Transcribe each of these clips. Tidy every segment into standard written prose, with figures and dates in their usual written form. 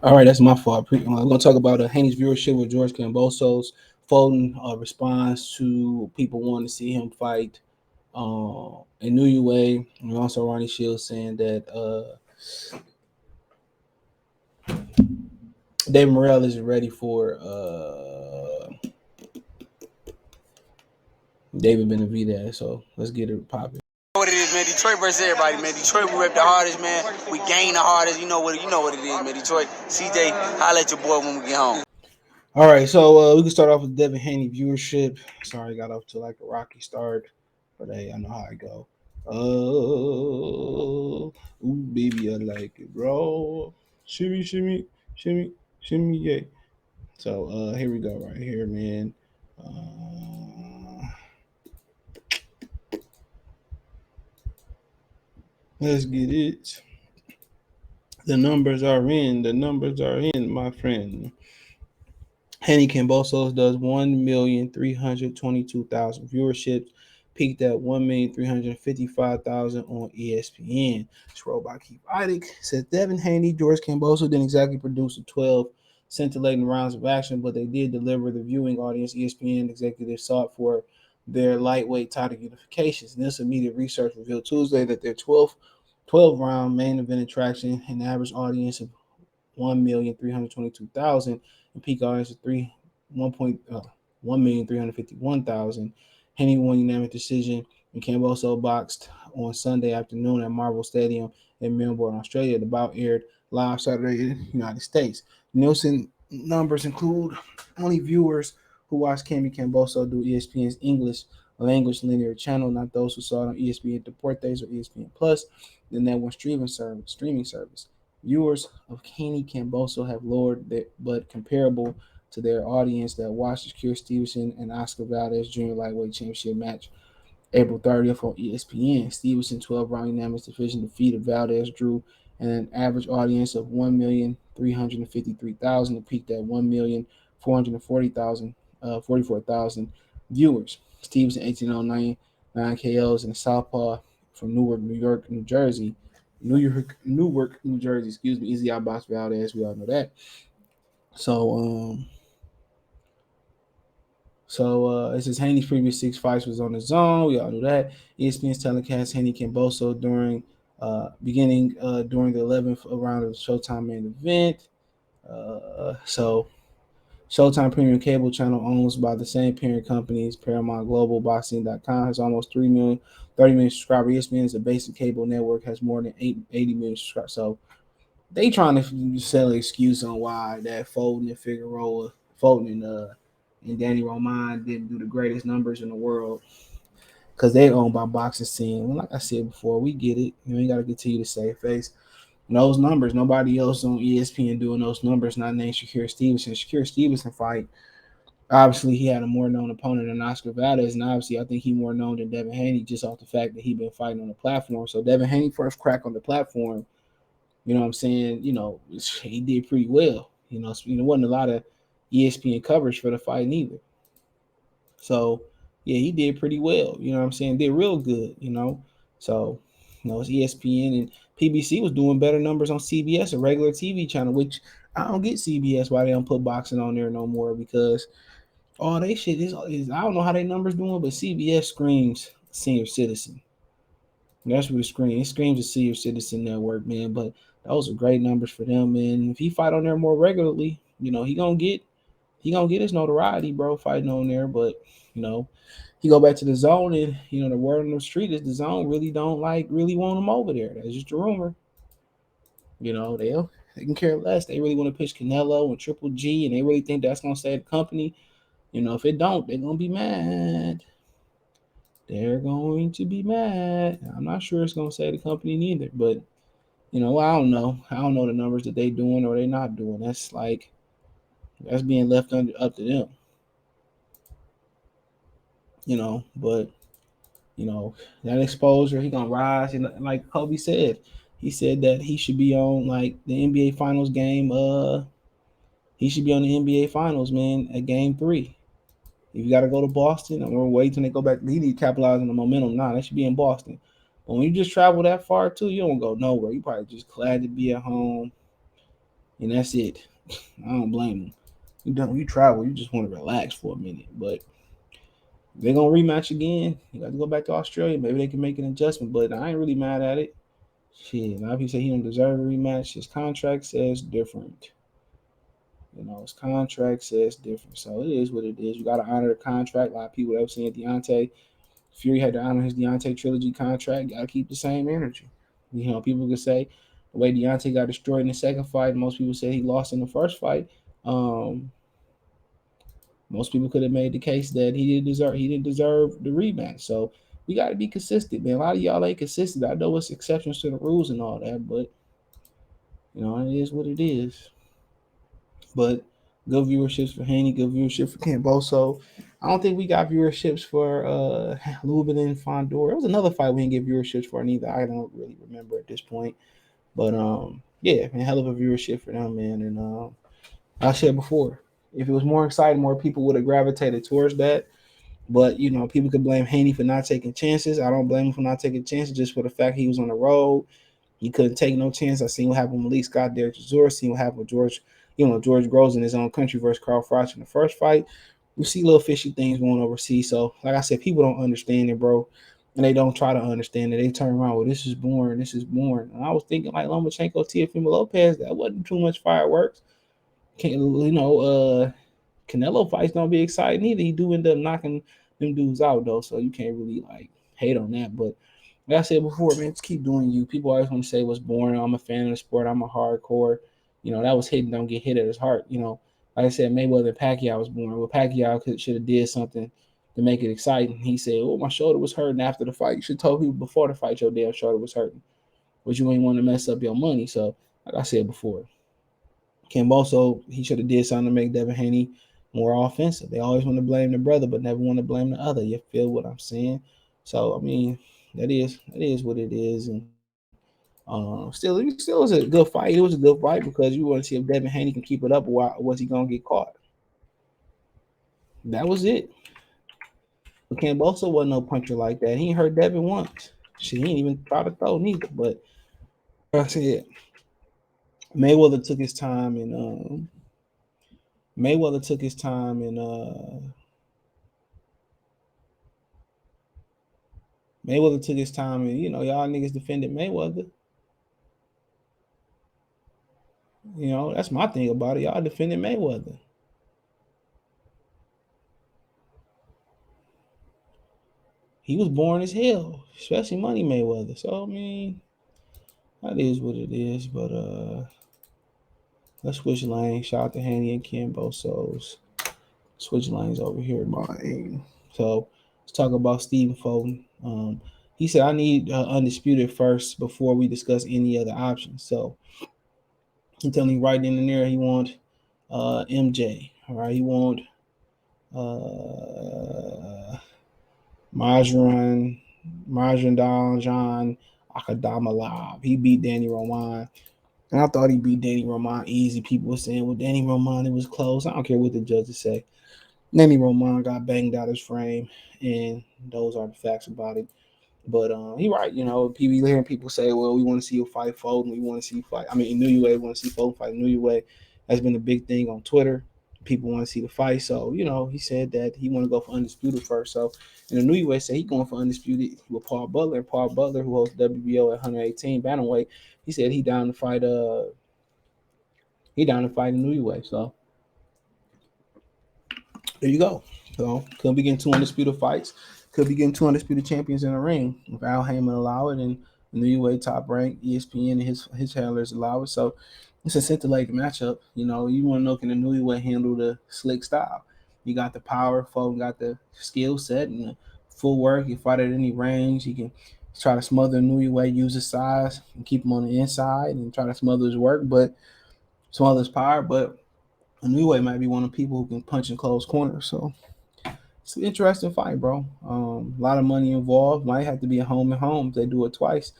All right, that's my fault. We're going to talk about Haney's viewership with George Kambosos. Fulton responds to people wanting to see him fight Inoue. And also Ronnie Shields saying that David Morrell isn't ready for David Benavidez. So let's get it popping. What it is, man. Detroit versus everybody, man. Detroit, we rep the hardest, man. We gain the hardest. You know what it is, man. Detroit, CJ, holla at your boy when we get home. All right, so we can start off with Devin Haney viewership. Sorry, got off to like a rocky start, but hey, I know how I go. Oh, ooh, baby, I like it, bro. Shimmy, shimmy, shimmy, shimmy, yeah. So here we go, right here, man. Let's get it. The numbers are in. The numbers are in, my friend. HaneyKambosos does 1,322,000 viewerships, peaked at 1,355,000 on ESPN. This robot Keith Idich says Devin Haney, George Kambosos didn't exactly produce the 12 scintillating rounds of action, but they did deliver the viewing audience ESPN executives sought for their lightweight title unifications. And this immediate research revealed Tuesday that their 12 round main event attraction and average audience of 1,322,000 and peak audience of 1,351,000. Haney won unanimous decision and Kambosos boxed on Sunday afternoon at Marvel Stadium in Melbourne, Australia. The bout aired live Saturday in the United States. Nielsen numbers include only viewers who watched Kambosos do ESPN's English language linear channel, not those who saw it on ESPN Deportes or ESPN Plus, the network streaming service. Viewers of Haney-Kambosos have lowered but comparable to their audience that watched the Cure Stevenson and Oscar Valdez Jr. Lightweight Championship match April 30th on ESPN. Stevenson 12 round unanimous decision defeat of Valdez drew an average audience of 1,353,000 and peaked at 1,440,000 44,000 viewers. Stevenson 1809 9 KOs and Southpaw from New Jersey. Newark, New Jersey, excuse me, easy outbox Valdez. We all know that. So, it says Haney's previous 6 fights was on the zone. We all knew that. ESPN's telecast Haney-Kambosos during the 11th round of the Showtime main event. So Showtime Premium Cable Channel, owns by the same parent companies, Paramount Global, Boxing.com, has almost 30 million subscribers. ESPN is a basic cable network, has more than 80 million subscribers. So they trying to sell an excuse on why that Fulton and Danny Roman didn't do the greatest numbers in the world because they're owned by Boxing Scene. Like I said before, we get it. You ain't got to continue to save face. And those numbers, nobody else on ESPN doing those numbers, not named Shakir Stevenson. Shakir Stevenson fight, obviously he had a more known opponent than Oscar Valdez, and obviously I think he more known than Devin Haney just off the fact that he been fighting on the platform. So Devin Haney first crack on the platform, you know what I'm saying? He did pretty well. There wasn't a lot of ESPN coverage for the fight neither. So yeah, he did pretty well. You know what I'm saying? Did real good. So, it's ESPN and PBC was doing better numbers on CBS, a regular TV channel, which I don't get CBS why they don't put boxing on there no more because all they shit is I don't know how they numbers doing, but CBS screams senior citizen. That's what it screams. It screams a senior citizen network, man. But those are great numbers for them, man. If he fight on there more regularly, he gonna get his notoriety, bro, fighting on there. But you know, he go back to the zone, and the word on the street is the zone really don't really want him over there. That's just a rumor. They can care less. They really want to pitch Canelo and Triple G, and they really think that's gonna save the company. If it don't, they're gonna be mad. They're going to be mad. I'm not sure it's gonna save the company neither, but I don't know. I don't know the numbers that they doing or they not doing. That's being left up to them. But that exposure, he gonna rise. And like Kobe said, he said that he should be on like the NBA Finals game. He should be on the NBA Finals, man, at Game 3. If you got to go to Boston, I'm gonna wait till they go back. He need to capitalize on the momentum. Nah, they should be in Boston. But when you just travel that far too, you don't go nowhere. You probably just glad to be at home. and that's it. I don't blame him. You travel, you just want to relax for a minute, but they're gonna rematch again. You got to go back to Australia. Maybe they can make an adjustment, but I ain't really mad at it. Shit, a lot of people say he don't deserve a rematch. His contract says different. His contract says different. So it is what it is. You got to honor the contract. A lot of people that were saying Deontay Fury had to honor his Deontay trilogy contract. Got to keep the same energy. People could say the way Deontay got destroyed in the second fight. Most people said he lost in the first fight. Um, most people could have made the case that he didn't deserve the rematch. So we got to be consistent, man. A lot of y'all ain't consistent. I know it's exceptions to the rules and all that, but it is what it is. But good viewerships for Haney, good viewership for Kambosos. I don't think we got viewerships for Lubin and Fondor. It was another fight we didn't get viewerships for neither. I don't really remember at this point. But yeah, man, hell of a viewership for them, man. And I said before, if it was more exciting, more people would have gravitated towards that. But people could blame Haney for not taking chances. I don't blame him for not taking chances, just for the fact he was on the road. He couldn't take no chance. I seen what happened with Malik Scott, Derek Chisora. Seen what happened with George Groves in his own country versus Carl Froch in the first fight. We see little fishy things going overseas. So, like I said, people don't understand it, bro. And they don't try to understand it. They turn around, well, this is boring. This is boring. And I was thinking, like Lomachenko, Teofimo Lopez, that wasn't too much fireworks. Canelo fights don't be exciting either. He do end up knocking them dudes out, though. So you can't really, hate on that. But like I said before, man, just keep doing you. People always want to say what's boring. I'm a fan of the sport. I'm a hardcore. That was hitting. Don't get hit at his heart. Like I said, Mayweather and Pacquiao was boring. Well, Pacquiao should have did something to make it exciting. He said, "Oh, my shoulder was hurting after the fight." You should have told people before the fight your damn shoulder was hurting, but you ain't want to mess up your money. So, like I said before, Kambosos, he should have did something to make Devin Haney more offensive. They always want to blame the brother, but never want to blame the other. You feel what I'm saying? So I mean, that is what it is, and still was a good fight. It was a good fight because you want to see if Devin Haney can keep it up, or was he gonna get caught? That was it. But Kambosos wasn't no puncher like that. He ain't hurt Devin once. She ain't even try to throw neither. But like I said, Mayweather took his time and Mayweather took his time and Mayweather took his time and y'all niggas defended Mayweather. That's my thing about it. Y'all defended Mayweather. He was born as hell, especially Money Mayweather. So I mean, that is what it is. But let's switch lanes. Shout out to Haney and Kambosos. Switch lanes over here, mine. So let's talk about Stephen Fulton. He said, "I need undisputed first before we discuss any other options." So he telling me right in there he want MJ. All right, he want Majran John Akadamalab. He beat Danny Roman. And I thought he beat Danny Roman easy. People were saying, well, Danny Roman, it was close. I don't care what the judges say. Danny Roman got banged out his frame, and those are the facts about it. But he right, people hearing people say, well, we want to see you fight Fulton. We want to see you fight. I mean, Inoue, we want to see Fulton fight Inoue. That's been a big thing on Twitter. People want to see the fight. So, he said that he want to go for undisputed first. So, and Inoue said he going for undisputed with Paul Butler. And Paul Butler, who holds WBO at 118 bantamweight, he said he down to fight Inoue. So there you go. So could be getting two undisputed fights. Could be getting two undisputed champions in the ring if Al Heyman allow it and the Inoue top rank, ESPN and his handlers allow it. So it's a scintillating matchup. You want to know, can the Inoue handle the slick style? You got the power, Fulton got the skill set and the full work. He fight at any range. He can try to smother Inoue, use his size and keep him on the inside and try to smother his work, but smother his power. But Inoue might be one of the people who can punch in close corners. So it's an interesting fight, bro. A lot of money involved. Might have to be a home and home if they do it twice.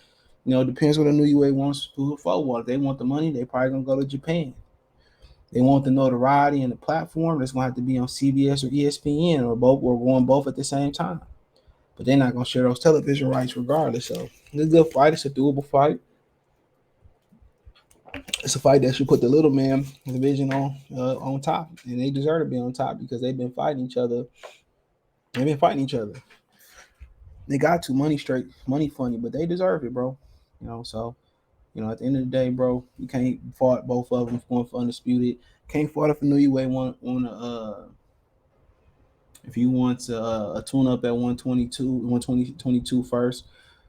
It depends what a Inoue wants to move forward. If they want the money, they probably gonna go to Japan. They want the notoriety and the platform. That's gonna have to be on CBS or ESPN or both, or going both at the same time. But they're not gonna share those television rights regardless. So it's a good fight. It's a doable fight. it's a fight that should put the little man division on top, and they deserve to be on top because they've been fighting each other. They've been fighting each other. They got to money straight, money funny, but they deserve it, bro. So at the end of the day, bro, you can't fought both of them going for undisputed. Can't fought if Inoue want to if you want a tune up at 122, 120, first,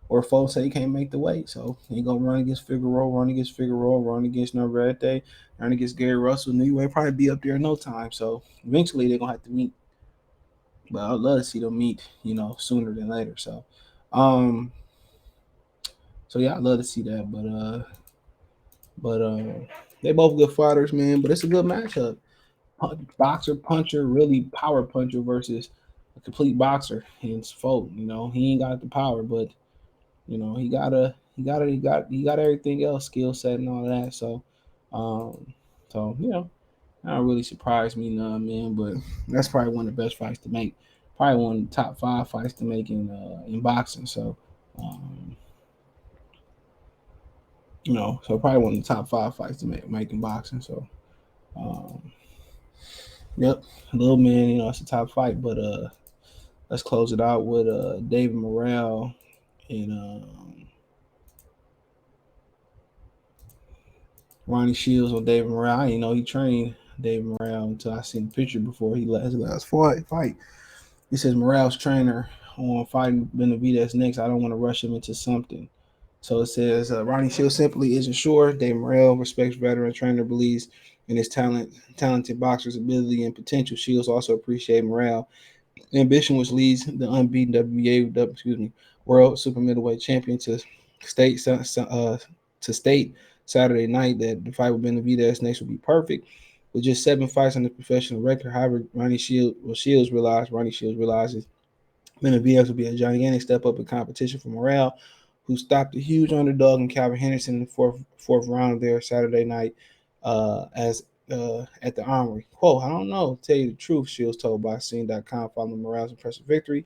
or folks say he can't make the weight, so he gonna run against Figueroa, run against Navarrete, run against Gary Russell. Inoue probably be up there in no time. So eventually they're gonna have to meet. But I'd love to see them meet, sooner than later. Um, so yeah, I'd love to see that. But they both good fighters, man. But it's a good matchup. Boxer puncher, really power puncher versus a complete boxer. And it's Fulton. He ain't got the power, but he got everything else, skill set and all that. Um, so that don't really surprise me none, man. But that's probably one of the best fights to make. Probably one of the top 5 fights to make in boxing. Um, so probably one of the top 5 fights to make in boxing. Um, yep, little man, it's a top fight. But let's close it out with David Morrell and Ronnie Shields on David Morrell. I didn't know he trained David Morrell until I seen the picture before his last fight. He says Morrell's trainer on fighting Benavidez next. I don't want to rush him into something. So it says Ronnie Shields simply isn't sure. David Morrell respects veteran trainer, believes in his talented boxer's ability and potential. Shields also appreciates Morrell ambition, which leads the unbeaten world super middleweight champion state to state Saturday night that the fight with Benavidez next would be perfect. With just 7 fights on the professional record, however, Shields realizes Benavidez will be a gigantic step up in competition for Morrell, who stopped a huge underdog in Calvin Henderson in the fourth round there Saturday night as at the Armory. Quote, I don't know, tell you the truth, Shields told Boxing.com following Morrell's impressive victory.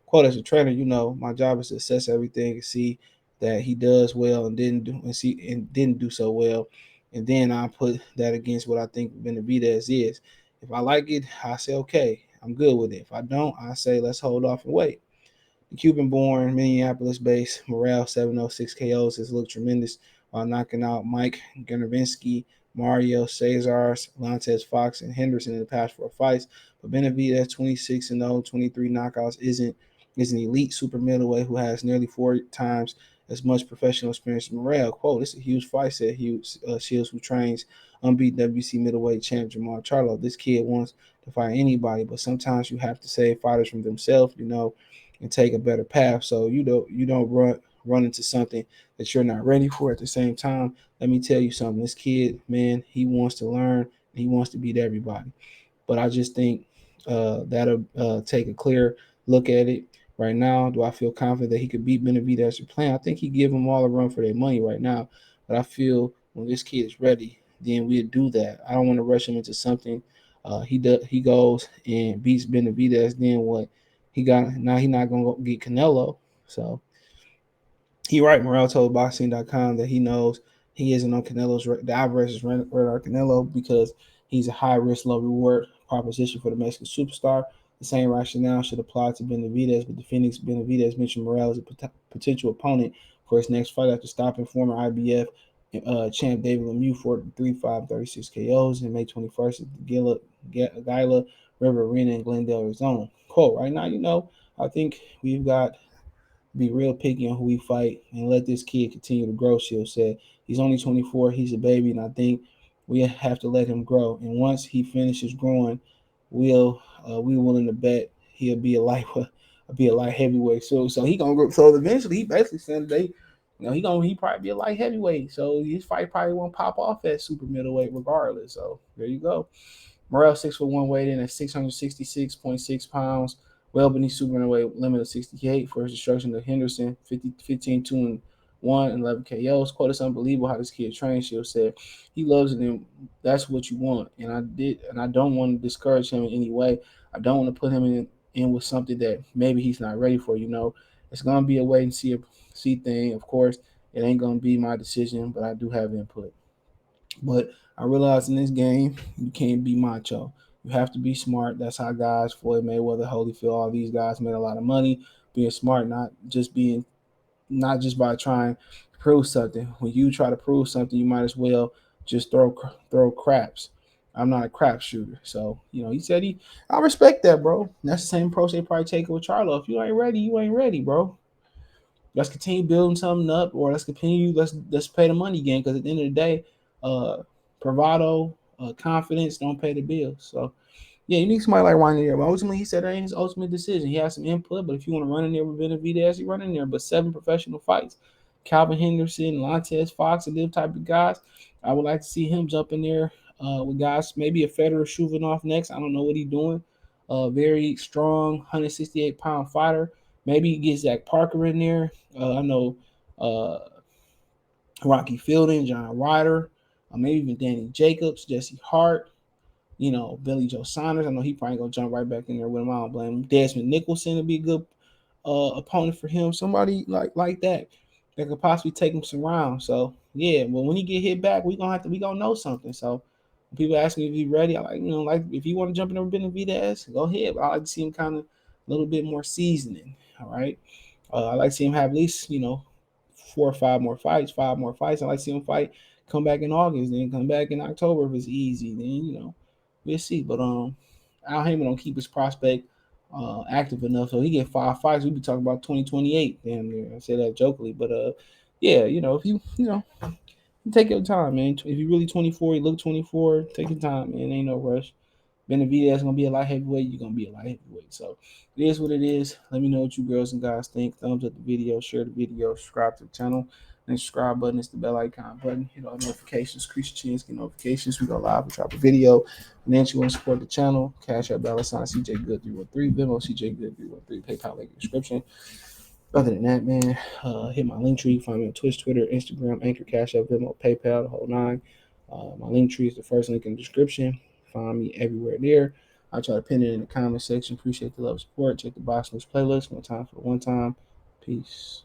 Quote, as a trainer, my job is to assess everything and see that he does well and didn't do so well. And then I put that against what I think Benavidez is. If I like it, I say, okay, I'm good with it. If I don't, I say, let's hold off and wait. The Cuban-born, Minneapolis-based Morrell 706 KOs has looked tremendous while knocking out Mike Gurnovinsky, Mario Cesars, Lantes Fox, and Henderson in the past 4 fights. But Benavidez 26-0, 23 knockouts is an elite super middleweight who has nearly 4 times as much professional experience as Morrell. Quote, it's a huge fight, said Shields, who trains unbeaten WC middleweight champ Jamal Charlo. This kid wants to fight anybody, but sometimes you have to save fighters from themselves, and take a better path. So you don't run into something that you're not ready for. At the same time, let me tell you something. This kid, man, he wants to learn. He wants to beat everybody. But I just think that'll take a clear look at it right now. Do I feel confident that he could beat Benavidez as a plan? I think he give them all a run for their money right now. But I feel when this kid is ready, then we'll do that. I don't want to rush him into something. He goes and beats Benavidez. Then what? He not gonna go get Canelo. So he right. Morrell told Boxing.com that he knows he isn't on the Alvarez's radar Canelo because he's a high risk, low reward proposition for the Mexican superstar. The same rationale should apply to Benavidez, but the Phoenix Benavidez mentioned Morrell as a potential opponent for his next fight after stopping former IBF champ David Lemieux for 3-5, 36 KOs in May 21st at the Gila River Arena in Glendale, Arizona. Quote, right now, I think we've got be real picky on who we fight and let this kid continue to grow, Shields said. He's only 24. He's a baby, and I think we have to let him grow. And once he finishes growing, we willing to bet he'll be a light heavyweight. So he gonna grow. So eventually, he basically said he probably be a light heavyweight. So his fight probably won't pop off at super middleweight regardless. So there you go. Morrell 6'1", weighed in at 666.6 pounds, well beneath super middleweight limit of 68 for his destruction of Henderson, 15-2-1, 11 KOs. Quote, it's unbelievable how this kid trains, Shields said. He loves it, and that's what you want. And I don't want to discourage him in any way. I don't want to put him in with something that maybe he's not ready for. It's gonna be a wait and see thing. Of course, it ain't gonna be my decision, but I do have input. But I realized in this game, you can't be macho. You have to be smart. That's how guys, Floyd Mayweather, Holyfield, all these guys made a lot of money being smart, not just by trying to prove something. When you try to prove something, you might as well just throw craps. I'm not a crap shooter, so he said I respect that, bro. That's the same approach they probably take with Charlo. If you ain't ready, you ain't ready, bro. Let's continue building something up, or let's pay the money again. Because at the end of the day, uh, bravado, confidence don't pay the bills. So yeah, you need somebody like Ronnie there. But ultimately, he said that ain't his ultimate decision. He has some input, but if you want to run in there with Benavidez, you run in there. But 7 professional fights, Calvin Henderson, Montez Fox, and them type of guys, I would like to see him jump in there with guys. Maybe a Federer Shuvanov next. I don't know what he's doing. Very strong, 168-pound fighter. Maybe he gets Zach Parker in there. I know uh, Rocky Fielding, John Ryder, maybe even Danny Jacobs, Jesse Hart. Billy Joe Saunders. I know he probably gonna jump right back in there with him. I don't blame him. Desmond Nicholson would be a good opponent for him. Somebody like that could possibly take him some rounds. So yeah, but when he get hit back, we gonna know something. So when people ask me if he's ready, I like if you want to jump in there with Benavidez, go ahead. But I like to see him kind of a little bit more seasoning. All right. I like to see him have at least 5 more fights. I like to see him fight. Come back in August, then come back in October if it's easy. Then we'll see. But Al Heyman don't keep his prospect active enough, so he get 5 fights. We be talking about 2028. Damn near. I say that jokingly, but yeah, if you take your time, man. If you really 24, you look 24. Take your time, man. Ain't no rush. Benavidez gonna be a light heavyweight. You're gonna be a light heavyweight. So it is what it is. Let me know what you girls and guys think. Thumbs up the video, share the video, subscribe to the channel. And the subscribe button is the bell icon button. Hit all notifications, increase your chance, get notifications. We go live, we drop a video. And then you want to support the channel, Cash App, $, CJ Good 313, Venmo, CJ Good 313, PayPal link in the description. Other than that, man, hit my link tree. Find me on Twitch, Twitter, Instagram, Anchor, Cash App, Venmo, PayPal, the whole nine. My link tree is the first link in the description. Find me everywhere there. I'll try to pin it in the comment section. Appreciate the love and support. Check the box news playlist. One time for the one time. Peace.